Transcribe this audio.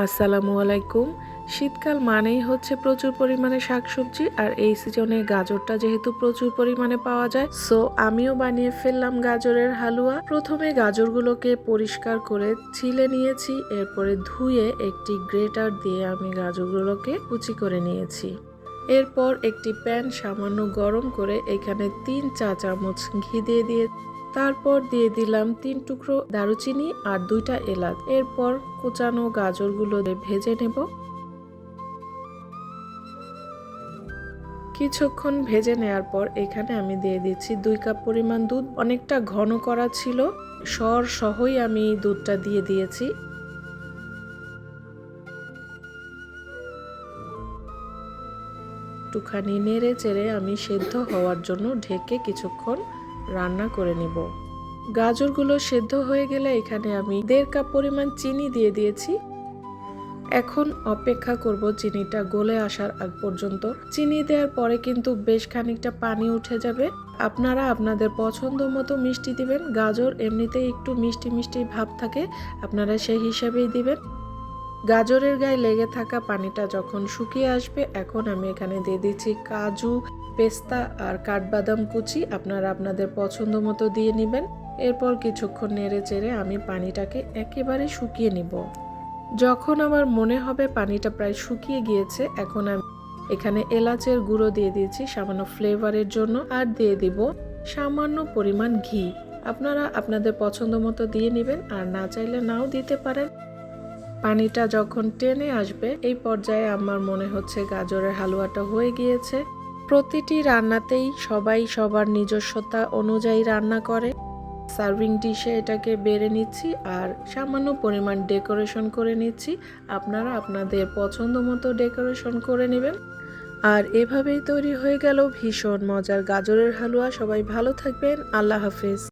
আসসালামু আলাইকুম। শীতকাল মানেই হচ্ছে প্রচুর পরিমাণে শাকসবজি, আর এই সিজনে গাজরটা যেহেতু প্রচুর পরিমাণে পাওয়া যায়, সো আমিও বানিয়ে ফেললাম গাজরের হালুয়া। প্রথমে গাজরগুলোকে পরিষ্কার করে ছিলে নিয়েছি, এরপরে ধুয়ে একটি গ্রেটার দিয়ে আমি গাজরগুলোকে কুচি করে নিয়েছি। এরপর একটি প্যান সামান্য গরম করে এখানে 3 চা চামচ ঘি দিয়ে তারপর দিয়ে দিলাম 3 টুকরো দারুচিনি আর 2টা এলাচ। এরপর কুচানো গাজরগুলো ভেজে নেব। কিছুক্ষণ ভেজে নেওয়ার পর এখানে আমি দিয়ে দিচ্ছি 2 কাপ পরিমাণ দুধ। অনেকটা ঘন করা ছিল, সর সহই আমি দুধটা দিয়ে দিয়েছি। একটুখানি নেড়ে চেড়ে আমি সেদ্ধ হওয়ার জন্য ঢেকে কিছুক্ষণ রান্না করে নিব। গাজরগুলো সেদ্ধ হয়ে গেলে এখানে আমি 1.5 কাপ পরিমাণ চিনি দিয়ে দিয়েছি। এখন অপেক্ষা করব চিনিটা গলে আসার আগ পর্যন্ত। চিনি দেওয়ার পরে কিন্তু বেশ খানিকটা পানি উঠে যাবে। আপনারা আপনাদের পছন্দ মতো মিষ্টি দিবেন। গাজর এমনিতেই একটু মিষ্টি মিষ্টি ভাব থাকে, আপনারা সেই হিসাবেই দিবেন। গাজরের গায়ে লেগে থাকা পানিটা যখন শুকিয়ে আসবে, এখন আমি এখানে দিয়ে দিচ্ছি কাজু, পেস্তা আর কাঠবাদাম কুচি। আপনারা আপনাদের পছন্দ মতো দিয়ে নেবেন। এরপর কিছুক্ষণ নেড়ে চেড়ে আমি পানিটাকে একেবারে শুকিয়ে নিব। যখন আমার মনে হবে পানিটা প্রায় শুকিয়ে গিয়েছে, এখন আমি এখানে এলাচের গুঁড়ো দিয়ে দিয়েছি সামান্য ফ্লেভারের জন্য, আর দিয়ে দিব সামান্য পরিমাণ ঘি। আপনারা আপনাদের পছন্দ মতো দিয়ে নেবেন, আর না চাইলে নাও দিতে পারেন। পানিটা যখন টেনে আসবে, এই পর্যায়ে আমার মনে হচ্ছে গাজরের হালুয়াটা হয়ে গিয়েছে। প্রতিটি রান্নাতেই সবাই সবার নিজস্বতা অনুযায়ী রান্না করে। সার্ভিং ডিশে এটাকে বেড়ে নিচ্ছি আর সামান্য পরিমাণ ডেকোরেশন করে নিচ্ছি। আপনারা আপনাদের পছন্দ মতো ডেকোরেশন করে নেবেন। আর এভাবেই তৈরি হয়ে গেল ভীষণ মজার গাজরের হালুয়া। সবাই ভালো থাকবেন। আল্লাহ হাফেজ।